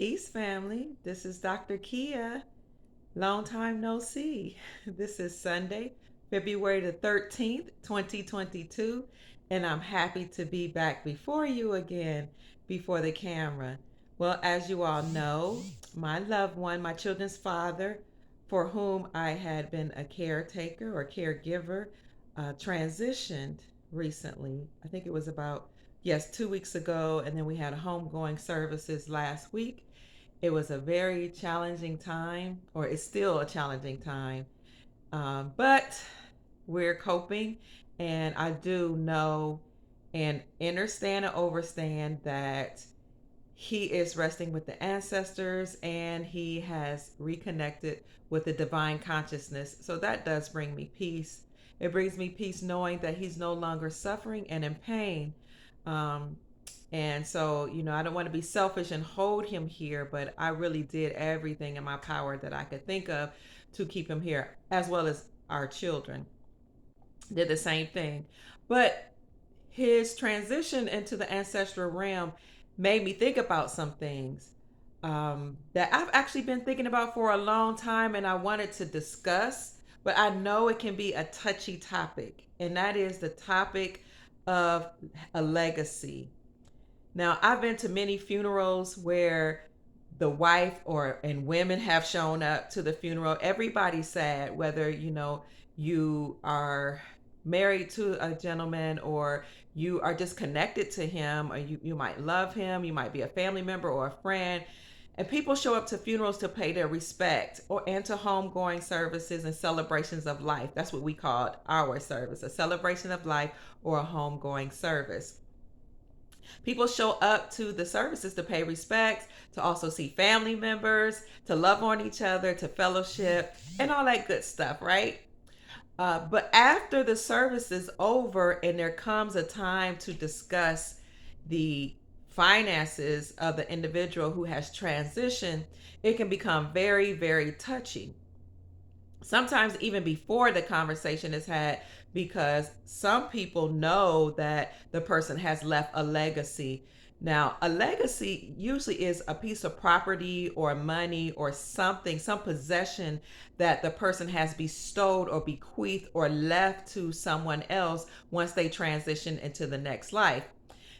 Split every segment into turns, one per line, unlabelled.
Peace, family. This is Dr. Kia. Long time no see. This is Sunday, February the 13th, 2022, and I'm happy to be back before you again, before the camera. Well, as you all know, my loved one, my children's father, for whom I had been a caretaker or caregiver, transitioned recently. I think it was about, yes, 2 weeks ago, and then we had homegoing services last week. It was a very challenging time, or it's still a challenging time, but we're coping. And I do know and understand and overstand that he is resting with the ancestors and he has reconnected with the divine consciousness. So that does bring me peace. It brings me peace knowing that he's no longer suffering and in pain. Um, and so, I don't want to be selfish and hold him here, but I really did everything in my power that I could think of to keep him here, as well as our children did the same thing. But his transition into the ancestral realm made me think about some things that I've actually been thinking about for a long time and I wanted to discuss, but I know it can be a touchy topic, and that is the topic of a legacy. Now, I've been to many funerals where the wife or and women have shown up to the funeral. Everybody's sad, whether you are married to a gentleman or you are just connected to him, or you might love him, you might be a family member or a friend. And people show up to funerals to pay their respect or and to homegoing services and celebrations of life. That's what we called our service, a celebration of life or a homegoing service. People show up to the services to pay respects, to also see family members, to love on each other, to fellowship, and all that good stuff, right? But after the service is over and there comes a time to discuss the finances of the individual who has transitioned, it can become very, very touchy. Sometimes even before the conversation is had, because some people know that the person has left a legacy. Now, a legacy usually is a piece of property or money or something, some possession that the person has bestowed or bequeathed or left to someone else once they transition into the next life.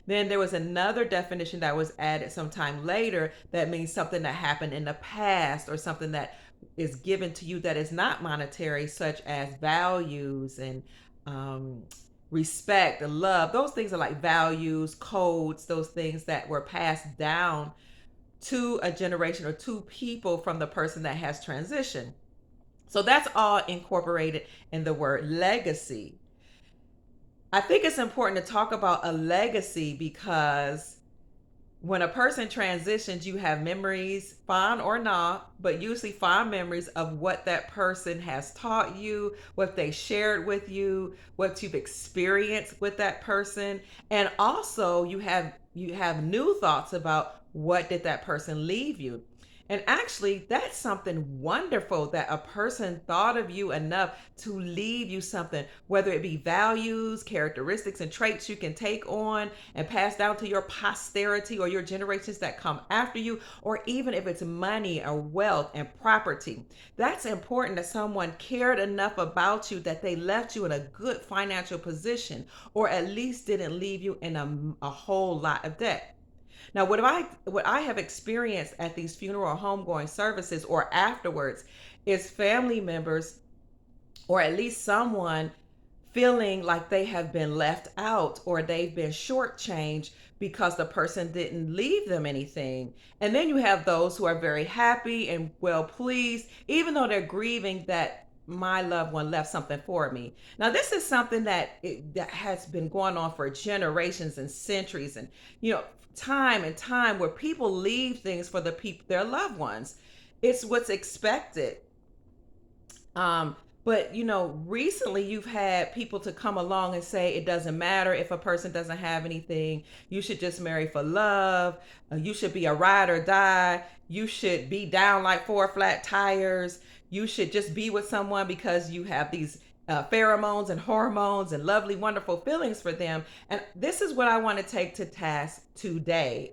Then there was another definition that was added sometime later that means something that happened in the past or something that is given to you that is not monetary, such as values and um, respect and love. Those things are like values, codes, those things that were passed down to a generation or two people from the person that has transitioned. So that's all incorporated in the word legacy. I think it's important to talk about a legacy because when a person transitions, you have memories, fond or not, but usually fond memories of what that person has taught you, what they shared with you, what you've experienced with that person, and also you have new thoughts about what did that person leave you. And actually, that's something wonderful that a person thought of you enough to leave you something, whether it be values, characteristics, and traits you can take on and pass down to your posterity or your generations that come after you, or even if it's money or wealth and property. That's important that someone cared enough about you that they left you in a good financial position, or at least didn't leave you in a whole lot of debt. Now, what I have experienced at these funeral or homegoing services or afterwards is family members or at least someone feeling like they have been left out or they've been shortchanged because the person didn't leave them anything. And then you have those who are very happy and well pleased, even though they're grieving that my loved one left something for me. Now, this is something that has been going on for generations and centuries, and time and time where people leave things for the people, their loved ones. It's what's expected. Um, but recently you've had people to come along and say it doesn't matter if a person doesn't have anything. You should just marry for love. You should be a ride or die. You should be down like four flat tires. You should just be with someone because you have these pheromones and hormones and lovely, wonderful feelings for them. And this is what I want to take to task today.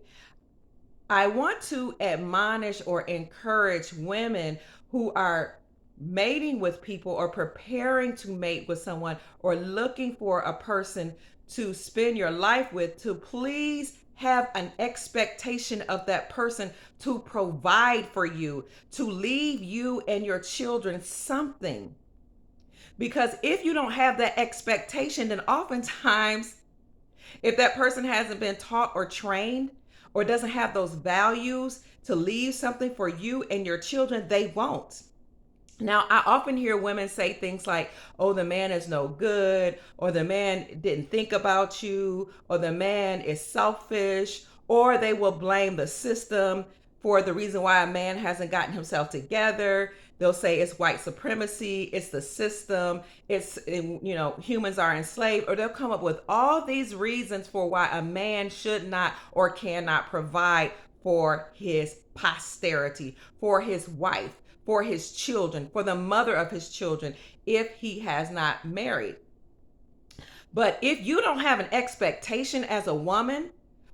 I want to admonish or encourage women who are mating with people or preparing to mate with someone or looking for a person to spend your life with to please have an expectation of that person to provide for you, to leave you and your children something. Because if you don't have that expectation, then oftentimes if that person hasn't been taught or trained or doesn't have those values to leave something for you and your children, they won't. Now, I often hear women say things like, oh, the man is no good, or the man didn't think about you, or the man is selfish, or they will blame the system for the reason why a man hasn't gotten himself together. They'll say it's white supremacy, it's the system, it's, humans are enslaved, or they'll come up with all these reasons for why a man should not or cannot provide for his posterity, for his wife, for his children, for the mother of his children, if he has not married. But if you don't have an expectation as a woman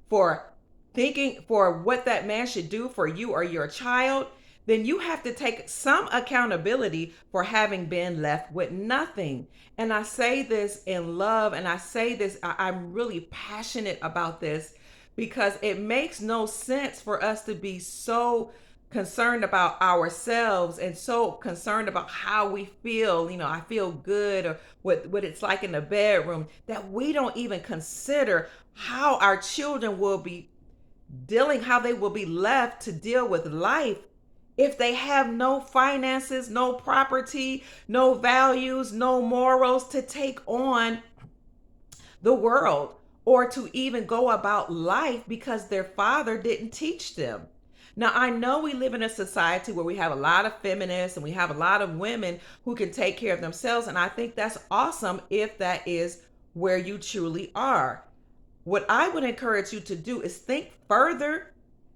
for thinking for what that man should do for you or your child, then you have to take some accountability for having been left with nothing. And I say this in love, and I say this, I'm really passionate about this because it makes no sense for us to be so concerned about ourselves and so concerned about how we feel, I feel good, or what it's like in the bedroom, that we don't even consider how our children will be how they will be left to deal with life if they have no finances, no property, no values, no morals to take on the world or to even go about life because their father didn't teach them. Now, I know we live in a society where we have a lot of feminists and we have a lot of women who can take care of themselves. And I think that's awesome if that is where you truly are. What I would encourage you to do is think further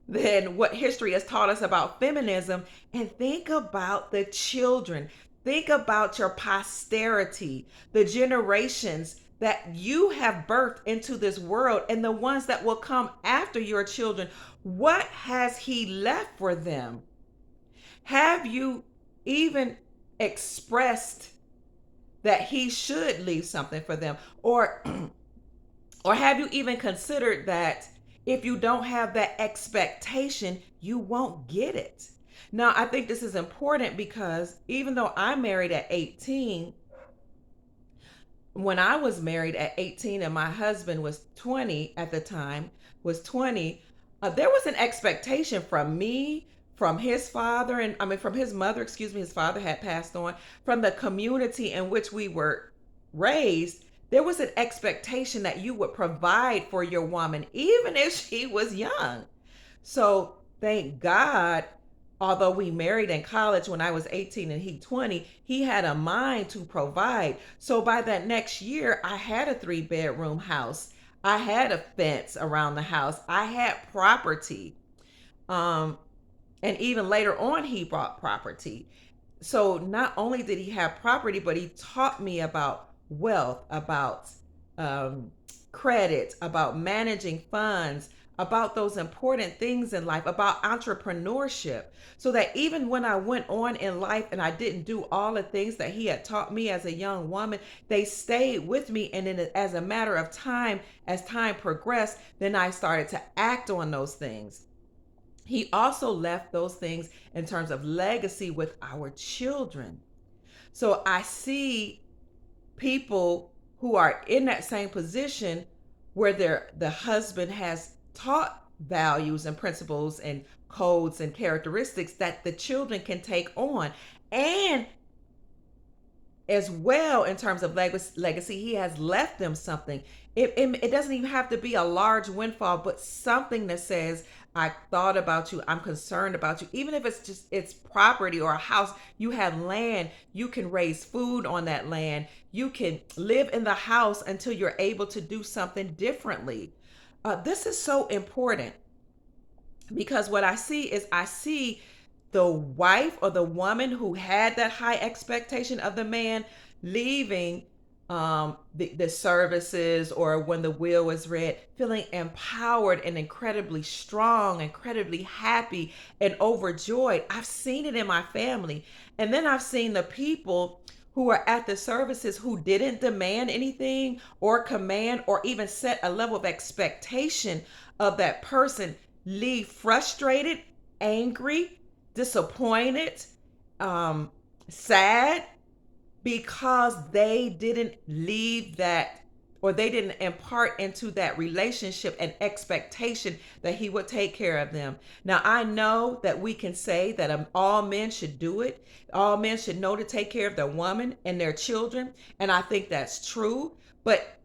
than what history has taught us about feminism and think about the children. Think about your posterity, the generations that you have birthed into this world and the ones that will come after your children. What has he left for them? Have you even expressed that he should leave something for them? Or have you even considered that if you don't have that expectation, you won't get it? Now, I think this is important because even though I married at 18, when I was married at 18 and my husband was 20 at the time, there was an expectation from me, from his father, and I mean, from his mother, excuse me, his father had passed on, from the community in which we were raised. There was an expectation that you would provide for your woman, even if she was young. So thank God, although we married in college when I was 18 and he 20, he had a mind to provide. So by that next year, I had a 3-bedroom house. I had a fence around the house. I had property. And even later on, he bought property. So not only did he have property, but he taught me about wealth, about credit, about managing funds, about those important things in life, about entrepreneurship, so that even when I went on in life and I didn't do all the things that he had taught me as a young woman, they stayed with me. And then as a matter of time, as time progressed, then I started to act on those things. He also left those things in terms of legacy with our children. So I see people who are in that same position where the husband has taught values and principles and codes and characteristics that the children can take on. And as well, in terms of legacy, he has left them something. It doesn't even have to be a large windfall, but something that says, I thought about you, I'm concerned about you. Even if it's property or a house, you have land, you can raise food on that land, you can live in the house until you're able to do something differently. This is so important because what I see the wife or the woman who had that high expectation of the man leaving the services or when the will is read, feeling empowered and incredibly strong, incredibly happy and overjoyed. I've seen it in my family. And then I've seen the people who are at the services who didn't demand anything or command or even set a level of expectation of that person leave frustrated, angry, disappointed, um, sad, because they didn't leave that, or they didn't impart into that relationship an expectation that he would take care of them. Now, I know that we can say that all men should do it. All men should know to take care of their woman and their children. And I think that's true. But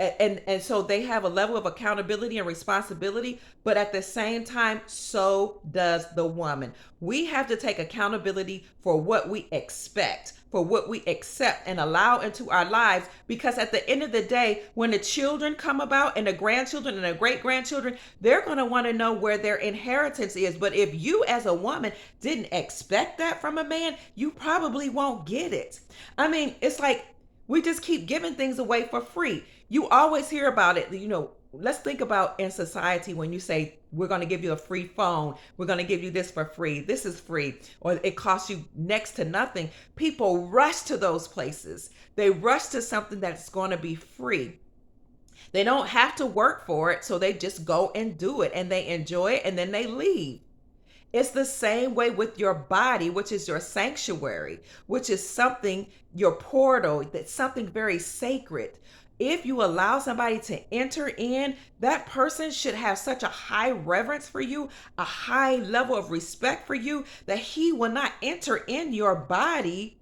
and so they have a level of accountability and responsibility, but at the same time, so does the woman. We have to take accountability for what we expect, for what we accept and allow into our lives, because at the end of the day, when the children come about and the grandchildren and the great grandchildren, they're going to want to know where their inheritance is. But if you as a woman didn't expect that from a man, you probably won't get it. I mean, it's like we just keep giving things away for free. You always hear about it. Let's think about in society when you say, we're going to give you a free phone, we're going to give you this for free, this is free, or it costs you next to nothing. People rush to those places. They rush to something that's going to be free. They don't have to work for it, so they just go and do it, and they enjoy it, and then they leave. It's the same way with your body, which is your sanctuary, which is something, your portal, that's something very sacred. If you allow somebody to enter in, that person should have such a high reverence for you, a high level of respect for you, that he will not enter in your body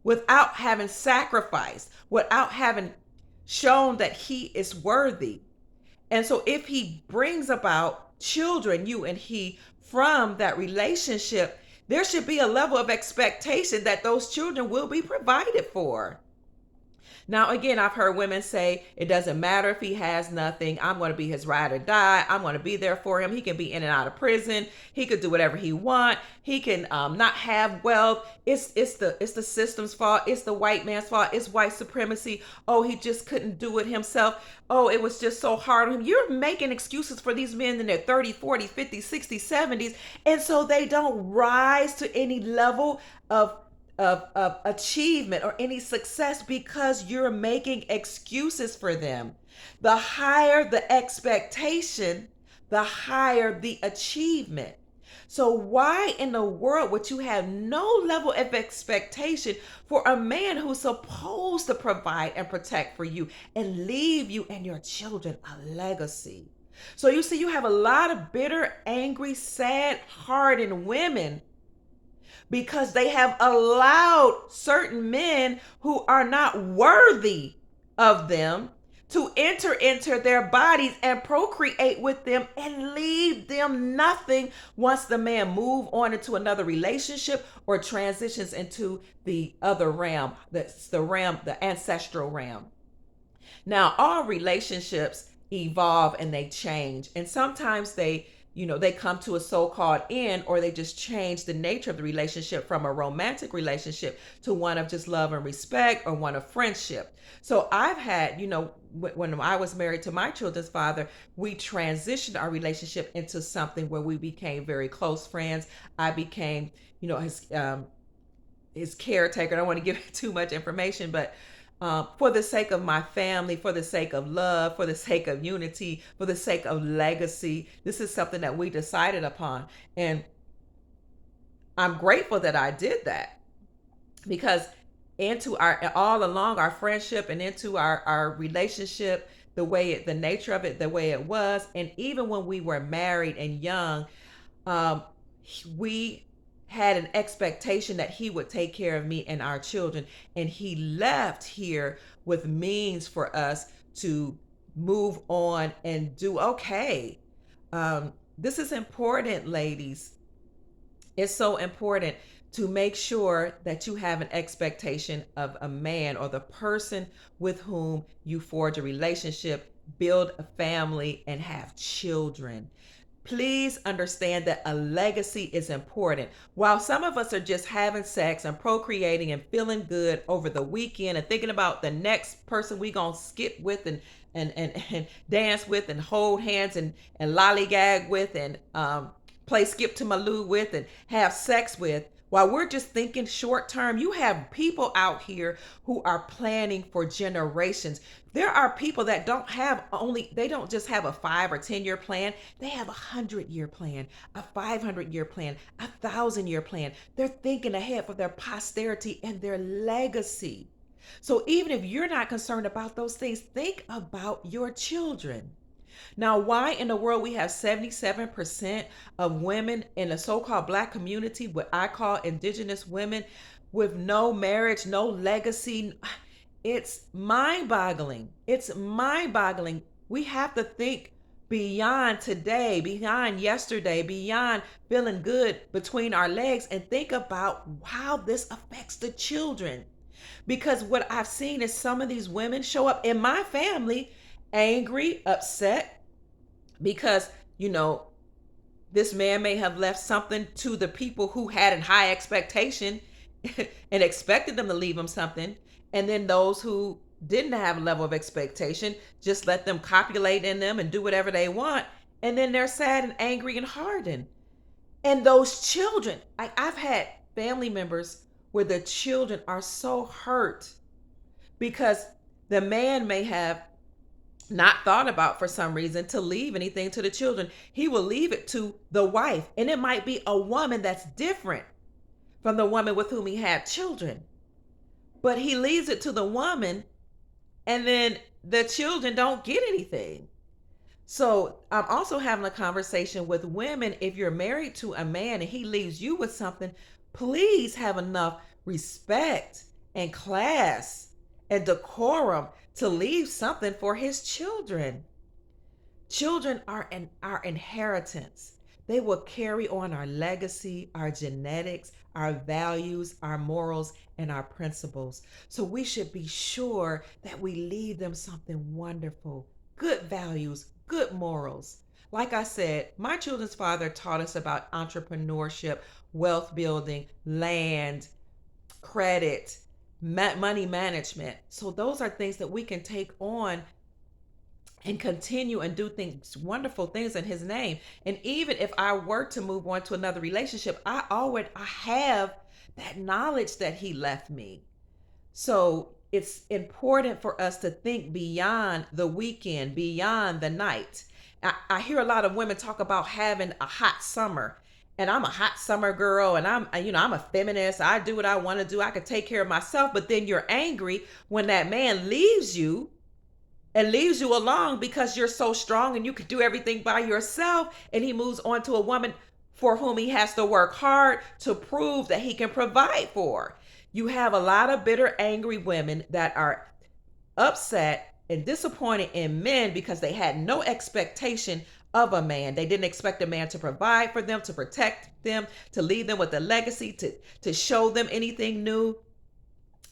without having sacrificed, without having shown that he is worthy. And so if he brings about children, you and he, from that relationship, there should be a level of expectation that those children will be provided for. Now, again, I've heard women say, it doesn't matter if he has nothing. I'm going to be his ride or die. I'm going to be there for him. He can be in and out of prison. He could do whatever he wants. He can not have wealth. It's the system's fault. It's the white man's fault. It's white supremacy. Oh, he just couldn't do it himself. Oh, it was just so hard on him. You're making excuses for these men in their 30s, 40s, 50s, 60s, 70s. And so they don't rise to any level of achievement or any success because you're making excuses for them. The higher the expectation, the higher the achievement. So why in the world would you have no level of expectation for a man who's supposed to provide and protect for you and leave you and your children a legacy? So you see, you have a lot of bitter, angry, sad, hardened women because they have allowed certain men who are not worthy of them to enter into their bodies and procreate with them and leave them nothing once the man move on into another relationship or transitions into the other realm, the ancestral realm. Now, all relationships evolve and they change, and sometimes they come to a so-called end, or they just change the nature of the relationship from a romantic relationship to one of just love and respect, or one of friendship. So I've had, when I was married to my children's father, we transitioned our relationship into something where we became very close friends. I became, his caretaker. I don't want to give too much information, but for the sake of my family, for the sake of love, for the sake of unity, for the sake of legacy, this is something that we decided upon. And I'm grateful that I did that, because into all along our friendship and into our relationship, the nature of it, the way it was, and even when we were married and young, we had an expectation that he would take care of me and our children, and he left here with means for us to move on and do okay. This is important, ladies. It's so important to make sure that you have an expectation of a man or the person with whom you forge a relationship, build a family, and have children. Please understand that a legacy is important. While some of us are just having sex and procreating and feeling good over the weekend and thinking about the next person we gonna skip with and dance with and hold hands and lollygag with and play skip to Malou with and have sex with, while we're just thinking short term, you have people out here who are planning for generations. There are people that they don't just have a 5 or 10 year plan. They have 100 year plan, a 500 year plan, 1,000 year plan. They're thinking ahead for their posterity and their legacy. So even if you're not concerned about those things, think about your children. Now, why in the world we have 77% of women in the so-called Black community, what I call indigenous women, with no marriage, no legacy? It's mind-boggling. It's mind-boggling. We have to think beyond today, beyond yesterday, beyond feeling good between our legs, and think about how this affects the children. Because what I've seen is some of these women show up in my family angry, upset, because, this man may have left something to the people who had a high expectation and expected them to leave him something. And then those who didn't have a level of expectation just let them copulate in them and do whatever they want. And then they're sad and angry and hardened. And those children, I've had family members where the children are so hurt because the man may have not thought about for some reason to leave anything to the children. He will leave it to the wife. And it might be a woman that's different from the woman with whom he had children. But he leaves it to the woman, and then the children don't get anything. So I'm also having a conversation with women. If you're married to a man and he leaves you with something, please have enough respect and class and decorum to leave something for his children. Children are our inheritance. They will carry on our legacy, our genetics, our values, our morals, and our principles. So we should be sure that we leave them something wonderful, good values, good morals. Like I said, my children's father taught us about entrepreneurship, wealth building, land, credit, money management. So those are things that we can take on and continue and do things, wonderful things in his name. And even if I were to move on to another relationship, I have that knowledge that he left me. So it's important for us to think beyond the weekend, beyond the night. I hear a lot of women talk about having a hot summer. And I'm a hot summer girl, and I'm a feminist. I do what I want to do. I can take care of myself. But then you're angry when that man leaves you and leaves you alone because you're so strong and you can do everything by yourself. And he moves on to a woman for whom he has to work hard to prove that he can provide for. You have a lot of bitter, angry women that are upset and disappointed in men because they had no expectation of a man. They didn't expect a man to provide for them, to protect them, to leave them with a legacy, to show them anything new.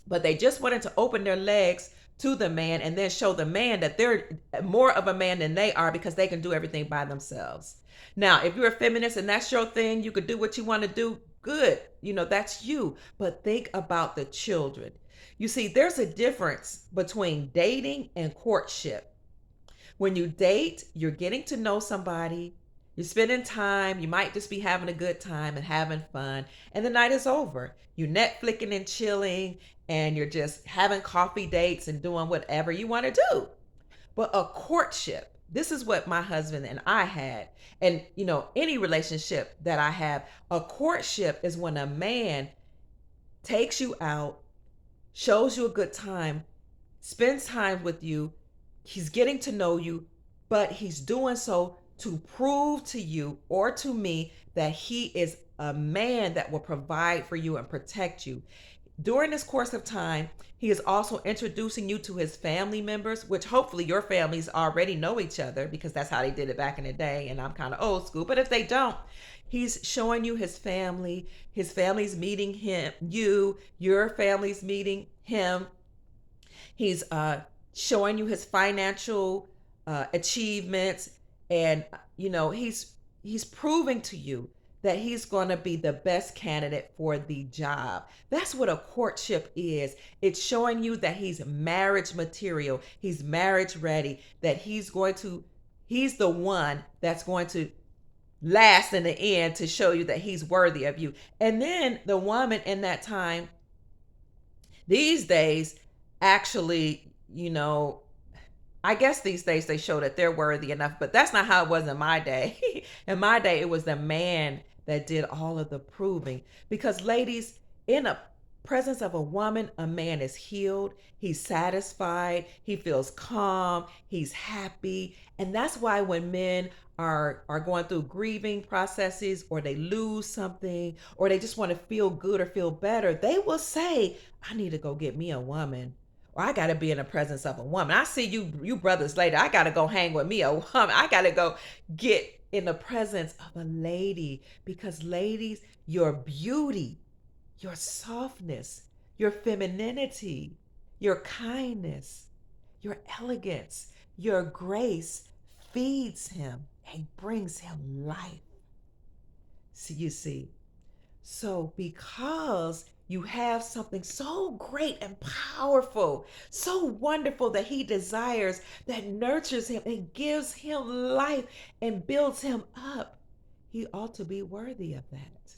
But they just wanted to open their legs to the man and then show the man that they're more of a man than they are because they can do everything by themselves. Now, if you're a feminist and that's your thing, you could do what you want to do. Good. That's you. But think about the children. You see, there's a difference between dating and courtship. When you date, you're getting to know somebody, you're spending time, you might just be having a good time and having fun, and the night is over. You Netflixing and chilling, and you're just having coffee dates and doing whatever you want to do. But a courtship, this is what my husband and I had. And, any relationship that I have, a courtship is when a man takes you out, shows you a good time, spends time with you. He's getting to know you, but he's doing so to prove to you or to me that he is a man that will provide for you and protect you. During this course of time, he is also introducing you to his family members, which hopefully your families already know each other because that's how they did it back in the day. And I'm kind of old school, but if they don't, he's showing you his family's meeting him, your family's meeting him. He's showing you his financial achievements, and he's he's proving to you that he's going to be the best candidate for the job. That's what a courtship is. It's showing you that he's marriage material, he's marriage ready, that he's the one that's going to last in the end to show you that he's worthy of you. And then the woman in that time, these days, actually, I guess these days they show that they're worthy enough, but that's not how it was in my day. In my day, it was the man that did all of the proving. Because, ladies, in a presence of a woman, a man is healed, he's satisfied, he feels calm, he's happy. And that's why when men are going through grieving processes, or they lose something, or they just want to feel good or feel better, they will say, I need to go get me a woman, or I gotta be in the presence of a woman. I see you brothers later. I gotta go hang with me a woman. I gotta go get in the presence of a lady. Because, ladies, your beauty, your softness, your femininity, your kindness, your elegance, your grace feeds him and brings him life. So you see, so because you have something so great and powerful, so wonderful that he desires, that nurtures him and gives him life and builds him up, he ought to be worthy of that.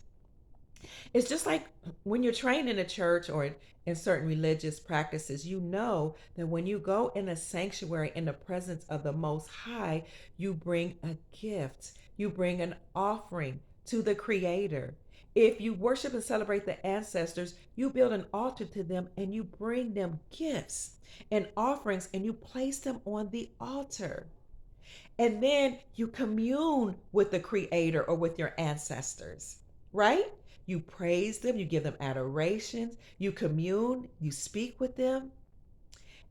It's just like when you're trained in a church or in certain religious practices, you know that when you go in a sanctuary in the presence of the Most High, you bring a gift, you bring an offering to the Creator. If you worship and celebrate the ancestors, you build an altar to them and you bring them gifts and offerings and you place them on the altar. And then you commune with the Creator or with your ancestors, right? You praise them, you give them adorations, you commune, you speak with them.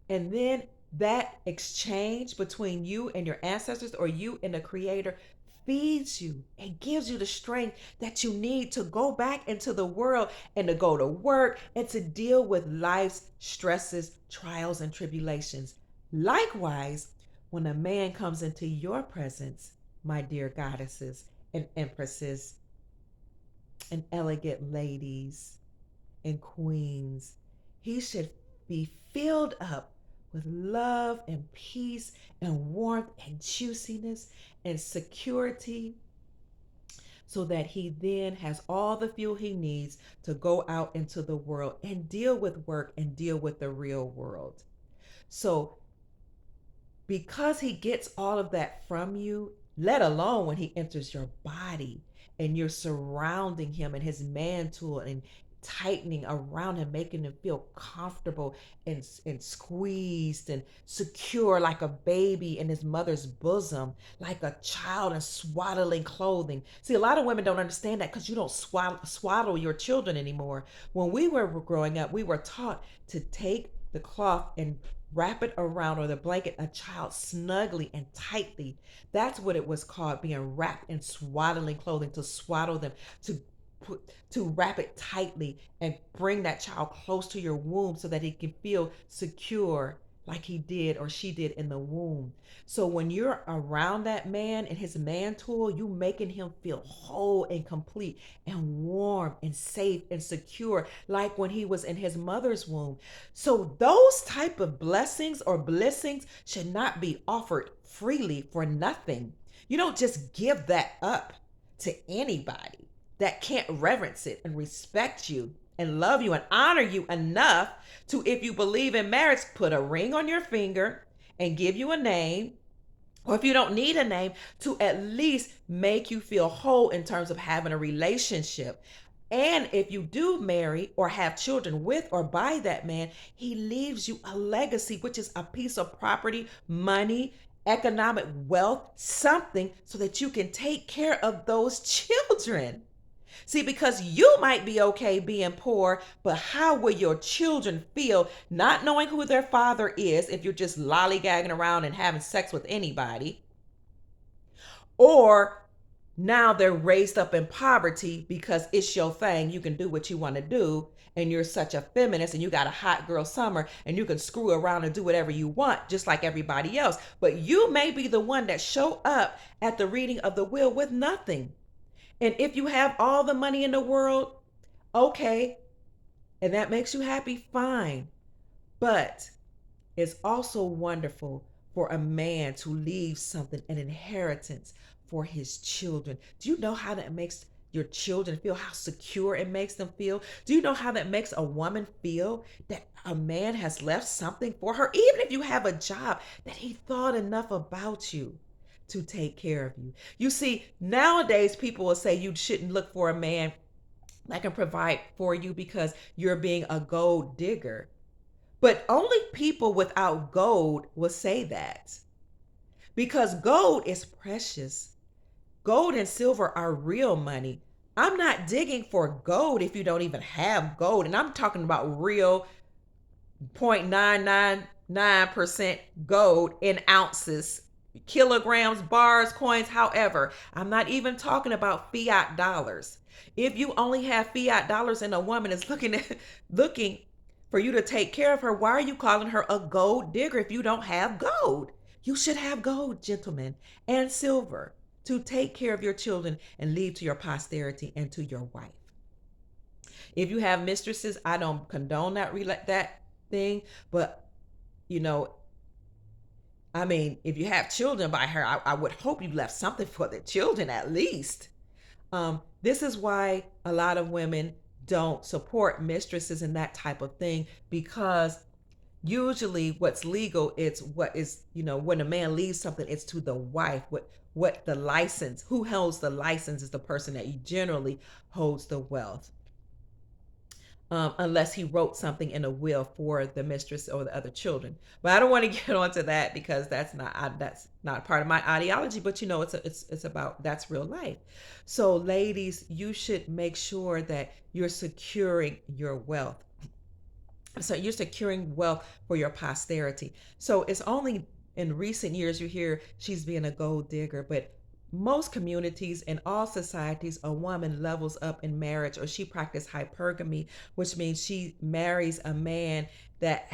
And then that exchange between you and your ancestors, or you and the Creator, feeds you and gives you the strength that you need to go back into the world and to go to work and to deal with life's stresses, trials, and tribulations. Likewise, when a man comes into your presence, my dear goddesses and empresses and elegant ladies and queens, he should be filled up with love and peace and warmth and juiciness and security, so that he then has all the fuel he needs to go out into the world and deal with work and deal with the real world. So, because he gets all of that from you, let alone when he enters your body and you're surrounding him and his mantle and tightening around him, making him feel comfortable and squeezed and secure like a baby in his mother's bosom, like a child in swaddling clothing. See, a lot of women don't understand that because you don't swaddle your children anymore. When we were growing up, we were taught to take the cloth and wrap it around, or the blanket, a child snugly and tightly. That's what it was called, being wrapped in swaddling clothing, to swaddle them, to to wrap it tightly and bring that child close to your womb so that he can feel secure like he did or she did in the womb. So when you're around that man and his mantle, you making him feel whole and complete and warm and safe and secure like when he was in his mother's womb. So those type of blessings or blessings should not be offered freely for nothing. You don't just give that up to anybody that can't reverence it and respect you and love you and honor you enough to, if you believe in marriage, put a ring on your finger and give you a name. Or if you don't need a name, to at least make you feel whole in terms of having a relationship. And if you do marry or have children with or by that man, he leaves you a legacy, which is a piece of property, money, economic wealth, something so that you can take care of those children. See, because you might be okay being poor, but how will your children feel not knowing who their father is if you're just lollygagging around and having sex with anybody? Or Now they're raised up in poverty because it's your thing. You can do what you want to do. And you're such a feminist and you got a hot girl summer and you can screw around and do whatever you want, just like everybody else. But you may be the one that show up at the reading of the will with nothing. And if you have all the money in the world, okay, and that makes you happy, fine. But it's also wonderful for a man to leave something, an inheritance for his children. Do you know how that makes your children feel? How secure it makes them feel? Do you know how that makes a woman feel that a man has left something for her? Even if you have a job, that he thought enough about you to take care of you. You see, nowadays people will say you shouldn't look for a man that can provide for you because you're being a gold digger. But only people without gold will say that because gold is precious. Gold and silver are real money. I'm not digging for gold if you don't even have gold. And I'm talking about real 0.999% gold in ounces, kilograms, bars, coins, however. I'm not even talking about fiat dollars. If you only have fiat dollars and a woman is looking for you to take care of her, why are you calling her a gold digger if you don't have gold? You should have gold, gentlemen, and silver to take care of your children and leave to your posterity and to your wife. If you have mistresses, I don't condone that thing, but you know, I mean, if you have children by her, I would hope you left something for the children at least. This is why a lot of women don't support mistresses and that type of thing because usually what's legal, it's what is, when a man leaves something, it's to the wife. What the license, who holds the license is the person that generally holds the wealth. Unless he wrote something in a will for the mistress or the other children. But I don't want to get onto that because that's not part of my ideology. But it's about, that's real life. So ladies, you should make sure that you're securing your wealth. So you're securing wealth for your posterity. So it's only in recent years you hear she's being a gold digger, but most communities and all societies, a woman levels up in marriage or she practices hypergamy, which means she marries a man that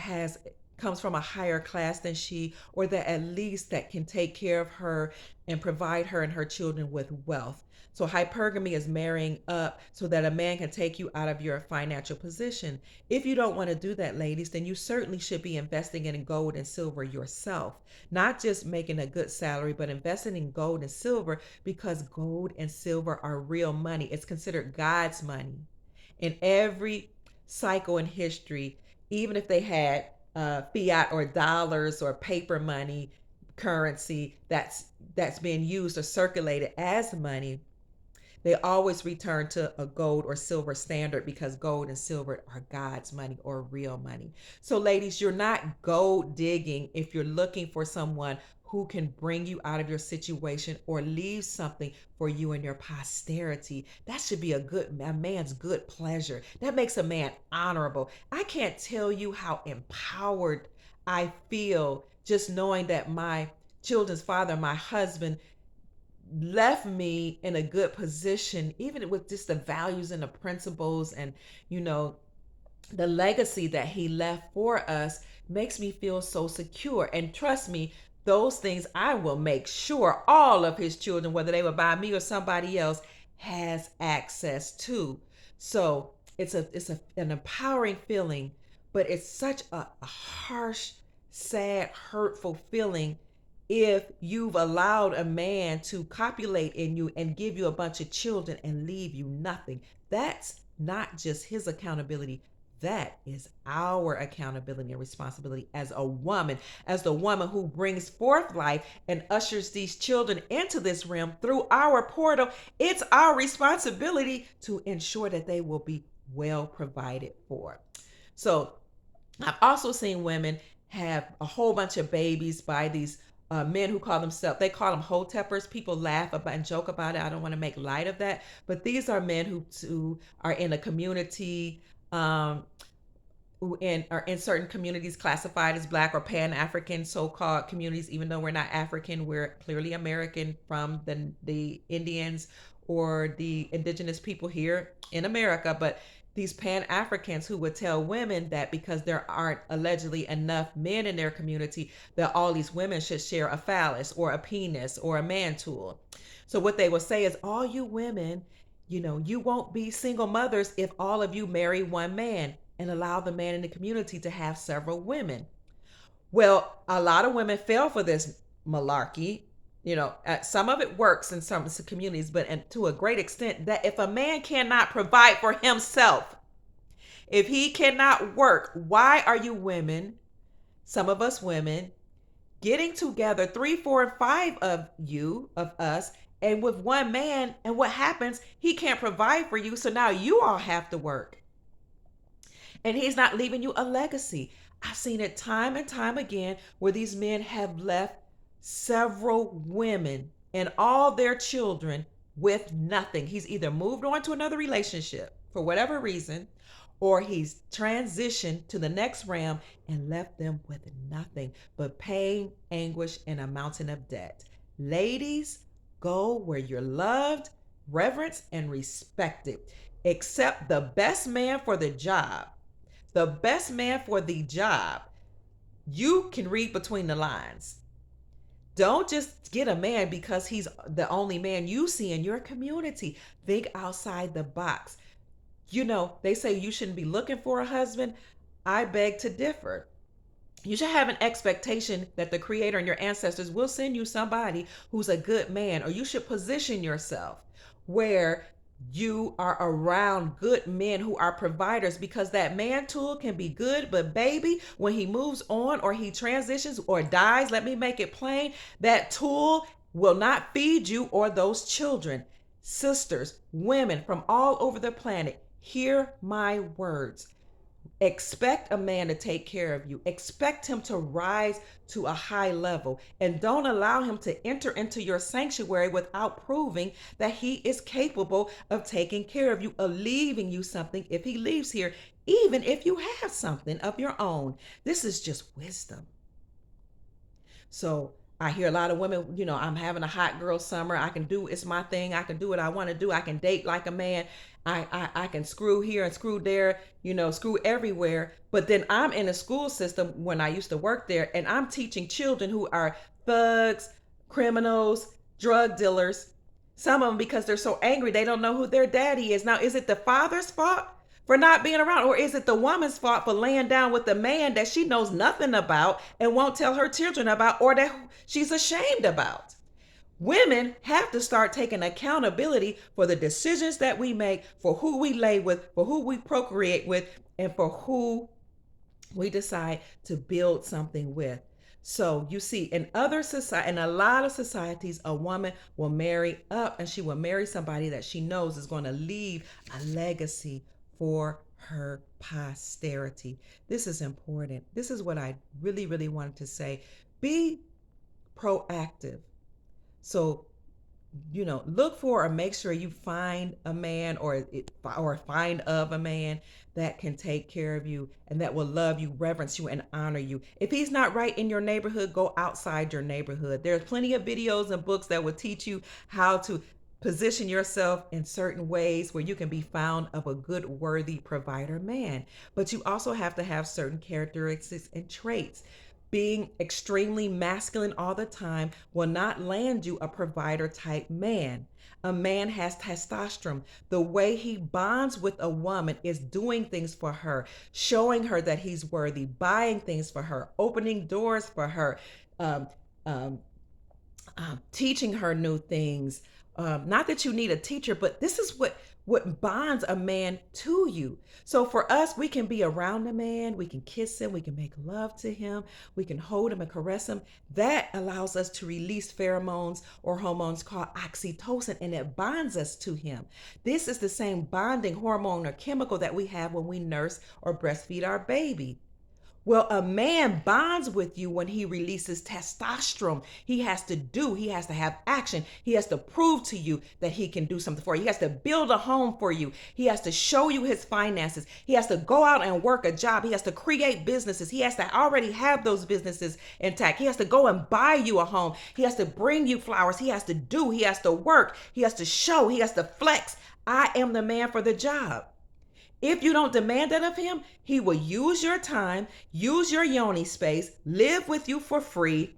comes from a higher class than she, or that at least that can take care of her and provide her and her children with wealth. So hypergamy is marrying up so that a man can take you out of your financial position. If you don't want to do that, ladies, then you certainly should be investing in gold and silver yourself. Not just making a good salary, but investing in gold and silver because gold and silver are real money. It's considered God's money. In every cycle in history, even if they had fiat or dollars or paper money, currency that's being used or circulated as money, they always return to a gold or silver standard because gold and silver are God's money or real money. So ladies, you're not gold digging if you're looking for someone who can bring you out of your situation or leave something for you and your posterity. That should be a man's good pleasure. That makes a man honorable. I can't tell you how empowered I feel just knowing that my children's father, my husband, left me in a good position, even with just the values and the principles and, the legacy that he left for us makes me feel so secure. And trust me, those things I will make sure all of his children, whether they were by me or somebody else, has access to. So an empowering feeling, but it's such a harsh, sad, hurtful feeling if you've allowed a man to copulate in you and give you a bunch of children and leave you nothing. That's not just his accountability. That is our accountability and responsibility as a woman, as the woman who brings forth life and ushers these children into this realm through our portal. It's our responsibility to ensure that they will be well provided for. So I've also seen women have a whole bunch of babies by these men who they call them hoteppers. People laugh about and joke about it. I don't want to make light of that. But these are men who are in a community in are in certain communities classified as black or pan-African so-called communities, even though we're not African, we're clearly American from the Indians or the indigenous people here in America. But these pan-Africans who would tell women that because there aren't allegedly enough men in their community, that all these women should share a phallus or a penis or a man tool. So what they will say is, all you women, you won't be single mothers if all of you marry one man and allow the man in the community to have several women. Well, a lot of women fell for this malarkey. Some of it works in some communities, but and to a great extent, that if a man cannot provide for himself, if he cannot work, why are you women, some of us women, getting together, three, four, and five of us, and with one man, and what happens? He can't provide for you, so now you all have to work. And he's not leaving you a legacy. I've seen it time and time again where these men have left several women and all their children with nothing. He's either moved on to another relationship for whatever reason, or he's transitioned to the next realm and left them with nothing but pain, anguish, and a mountain of debt. Ladies, go where you're loved, reverenced, and respected. Accept the best man for the job. The best man for the job. You can read between the lines. Don't just get a man because he's the only man you see in your community. Think outside the box. They say you shouldn't be looking for a husband. I beg to differ. You should have an expectation that the Creator and your ancestors will send you somebody who's a good man, or you should position yourself where you are around good men who are providers, because that man tool can be good, but baby, when he moves on or he transitions or dies, let me make it plain, that tool will not feed you or those children. Sisters, women from all over the planet, hear my words. Expect a man to take care of you. Expect him to rise to a high level, and don't allow him to enter into your sanctuary without proving that he is capable of taking care of you, of leaving you something if he leaves here, even if you have something of your own. This is just wisdom. So I hear a lot of women, I'm having a hot girl summer. I can do, it's my thing. I can do what I want to do. I can date like a man. I can screw here and screw there, screw everywhere. But then I'm in a school system when I used to work there, and I'm teaching children who are thugs, criminals, drug dealers. Some of them, because they're so angry, they don't know who their daddy is. Now, is it the father's fault for not being around, or is it the woman's fault for laying down with a man that she knows nothing about and won't tell her children about, or that she's ashamed about? Women have to start taking accountability for the decisions that we make, for who we lay with, for who we procreate with, and for who we decide to build something with. So you see, in a lot of societies, a woman will marry up, and she will marry somebody that she knows is going to leave a legacy for her posterity. This is important. This is what I really, really wanted to say. Be proactive. So, look for or make sure you find a man or find of a man that can take care of you and that will love you, reverence you, and honor you. If he's not right in your neighborhood, go outside your neighborhood. There's plenty of videos and books that will teach you how to position yourself in certain ways where you can be found of a good, worthy provider man. But you also have to have certain characteristics and traits. Being extremely masculine all the time will not land you a provider type man. A man has testosterone. The way he bonds with a woman is doing things for her, showing her that he's worthy, buying things for her, opening doors for her, um, um, teaching her new things. Not that you need a teacher, but this is what bonds a man to you. So for us, we can be around a man, we can kiss him, we can make love to him, we can hold him and caress him. That allows us to release pheromones or hormones called oxytocin, and it bonds us to him. This is the same bonding hormone or chemical that we have when we nurse or breastfeed our baby. Well, a man bonds with you when he releases testosterone. He has to have action. He has to prove to you that he can do something for you. He has to build a home for you. He has to show you his finances. He has to go out and work a job. He has to create businesses. He has to already have those businesses intact. He has to go and buy you a home. He has to bring you flowers. He has to work. He has to show, he has to flex. I am the man for the job. If you don't demand that of him, he will use your time, use your yoni space, live with you for free,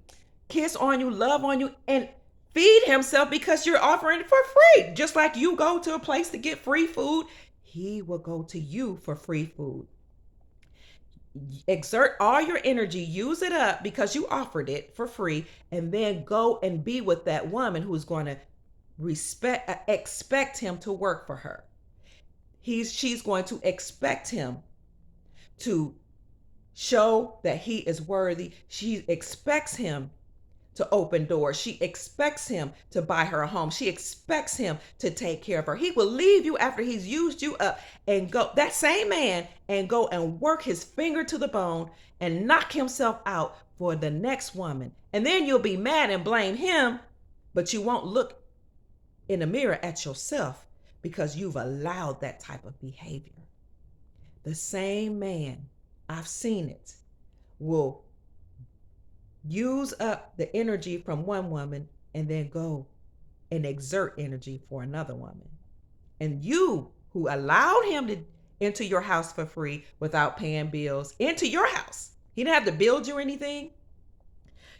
kiss on you, love on you, and feed himself because you're offering it for free. Just like you go to a place to get free food, he will go to you for free food. Exert all your energy, use it up because you offered it for free, and then go and be with that woman who's going to expect him to work for her. She's going to expect him to show that he is worthy. She expects him to open doors. She expects him to buy her a home. She expects him to take care of her. He will leave you after he's used you up and go, that same man, and go and work his finger to the bone and knock himself out for the next woman. And then you'll be mad and blame him, but you won't look in the mirror at yourself because you've allowed that type of behavior. The same man, I've seen it, will use up the energy from one woman and then go and exert energy for another woman. And you, who allowed him to enter your house for free without paying bills, into your house, he didn't have to build you or anything,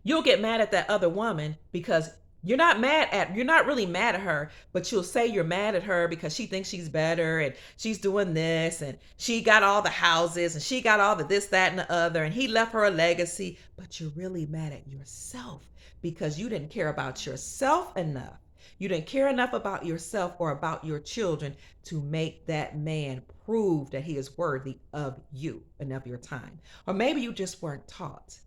you'll get mad at that other woman because you're not really mad at her, but you'll say you're mad at her because she thinks she's better and she's doing this and she got all the houses and she got all the this, that, and the other, and he left her a legacy. But you're really mad at yourself because you didn't care about yourself enough. You didn't care enough about yourself or about your children to make that man prove that he is worthy of you and of your time. Or maybe you just weren't taught.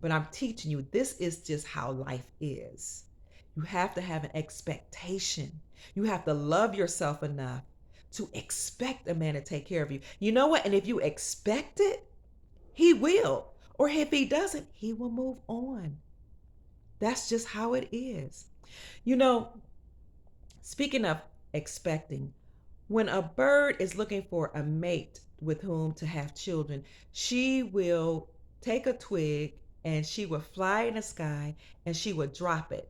But I'm teaching you, this is just how life is. You have to have an expectation. You have to love yourself enough to expect a man to take care of you. You know what? And if you expect it, he will. Or if he doesn't, he will move on. That's just how it is. You know, speaking of expecting, when a bird is looking for a mate with whom to have children, she will take a twig and she will fly in the sky and she will drop it.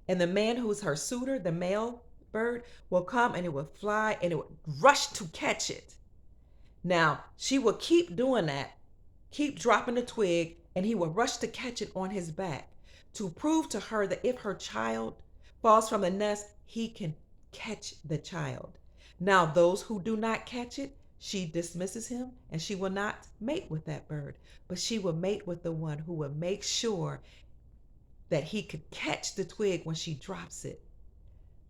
And the man who's her suitor, the male bird, will come and it will fly and it will rush to catch it. Now, she will keep doing that, keep dropping the twig, and he will rush to catch it on his back to prove to her that if her child falls from the nest, he can catch the child. Now, those who do not catch it, she dismisses him and she will not mate with that bird, but she will mate with the one who will make sure that he could catch the twig when she drops it,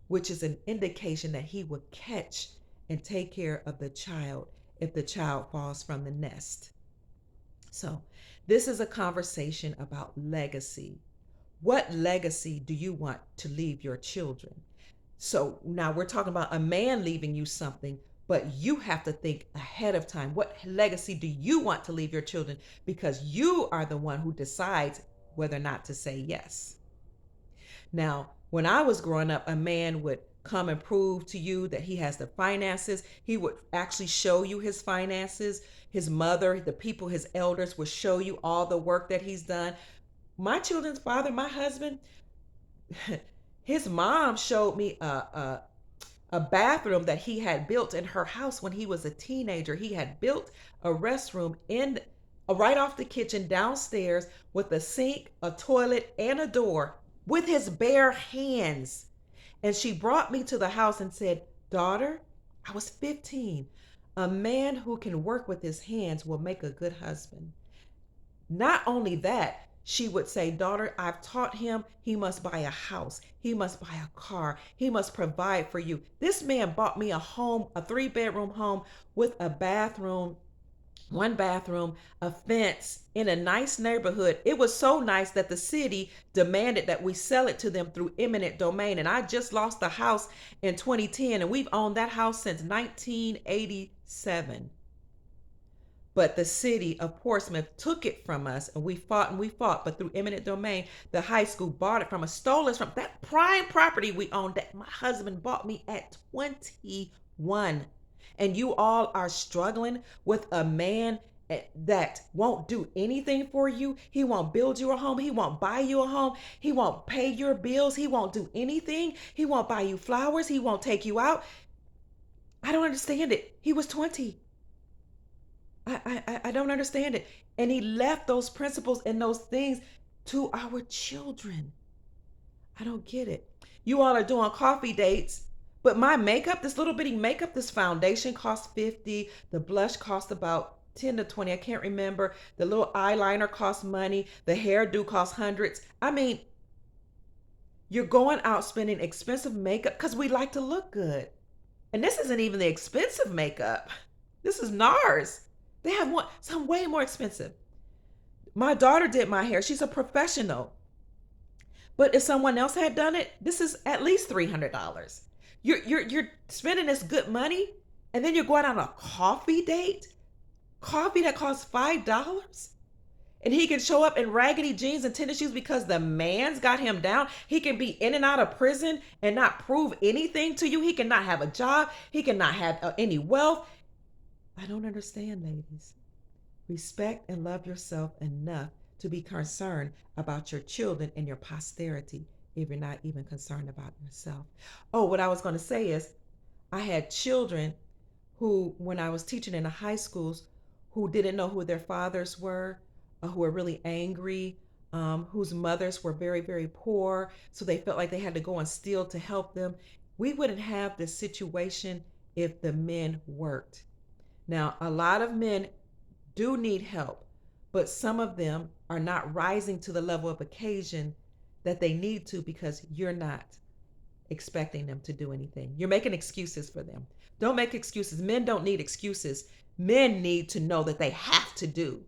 which is an indication that he will catch and take care of the child if the child falls from the nest. So this is a conversation about legacy. What legacy do you want to leave your children? So now we're talking about a man leaving you something, but you have to think ahead of time. What legacy do you want to leave your children? Because you are the one who decides whether or not to say yes. Now, when I was growing up, a man would come and prove to you that he has the finances. He would actually show you his finances. His mother, the people, his elders would show you all the work that he's done. My children's father, my husband, his mom showed me a bathroom that he had built in her house when he was a teenager. He had built a restroom in right off the kitchen downstairs with a sink, a toilet, and a door with his bare hands. And she brought me to the house and said, "Daughter," I was 15, "a man who can work with his hands will make a good husband." Not only that, she would say, "Daughter, I've taught him he must buy a house. He must buy a car. He must provide for you." This man bought me a home, a 3-bedroom home with a bathroom, one bathroom, a fence in a nice neighborhood. It was so nice that the city demanded that we sell it to them through eminent domain. And I just lost the house in 2010, and we've owned that house since 1987. But the city of Portsmouth took it from us, and we fought. But through eminent domain, the high school bought it from us, stole us from that prime property we owned that my husband bought me at 21. And you all are struggling with a man that won't do anything for you. He won't build you a home. He won't buy you a home. He won't pay your bills. He won't do anything. He won't buy you flowers. He won't take you out. I don't understand it. He was 20. I don't understand it. And he left those principles and those things to our children. I don't get it. You all are doing coffee dates, but my makeup, this little bitty makeup, this foundation costs 50. The blush costs about 10 to 20. I can't remember. The little eyeliner costs money. The hairdo costs hundreds. I mean, you're going out spending expensive makeup because we like to look good. And this isn't even the expensive makeup. This is NARS. They have some way more expensive. My daughter did my hair. She's a professional. But if someone else had done it, this is at least $300. You're spending this good money, and then you're going on a coffee date, coffee that costs $5, and he can show up in raggedy jeans and tennis shoes because the man's got him down. He can be in and out of prison and not prove anything to you. He cannot have a job. He cannot have any wealth. I don't understand, ladies. Respect and love yourself enough to be concerned about your children and your posterity if you're not even concerned about yourself. Oh, what I was going to say is I had children who, when I was teaching in the high schools, who didn't know who their fathers were, who were really angry, whose mothers were very, very poor. So they felt like they had to go and steal to help them. We wouldn't have this situation if the men worked. Now, a lot of men do need help, but some of them are not rising to the level of occasion that they need to because you're not expecting them to do anything. You're making excuses for them. Don't make excuses. Men don't need excuses. Men need to know that they have to do.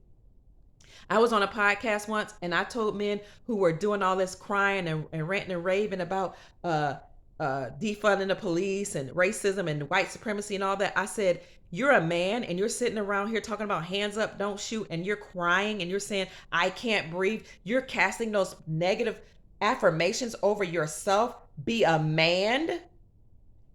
I was on a podcast once and I told men who were doing all this crying and ranting and raving about defunding the police and racism and white supremacy and all that. I said, you're a man and you're sitting around here talking about hands up, don't shoot, and you're crying and you're saying, I can't breathe. You're casting those negative affirmations over yourself. Be a man.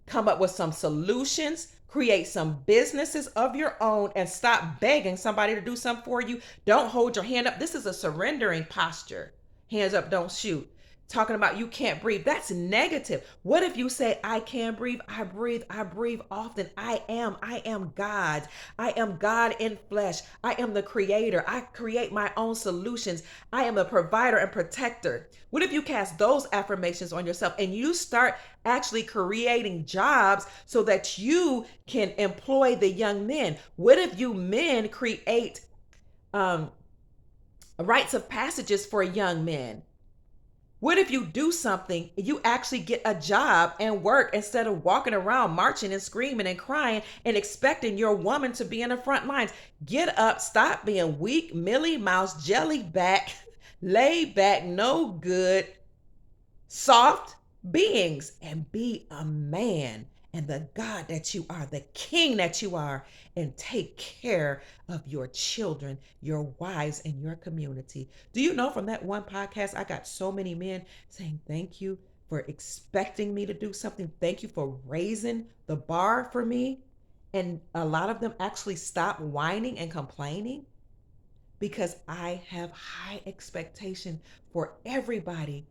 Come up with some solutions. Create some businesses of your own and stop begging somebody to do something for you. Don't hold your hand up. This is a surrendering posture. Hands up, don't shoot. Talking about you can't breathe. That's negative. What if you say, I can breathe, I breathe often. I am God. I am God in flesh. I am the creator. I create my own solutions. I am a provider and protector. What if you cast those affirmations on yourself and you start actually creating jobs so that you can employ the young men? What if you men create rites of passages for young men? What if you do something, you actually get a job and work instead of walking around marching and screaming and crying and expecting your woman to be in the front lines? Get up, stop being weak, Millie Mouse, jelly back, lay back, no good, soft beings, and be a man and the God that you are, the king that you are, and take care of your children, your wives, and your community. Do you know from that one podcast, I got so many men saying, thank you for expecting me to do something. Thank you for raising the bar for me. And a lot of them actually stopped whining and complaining because I have high expectation for everybody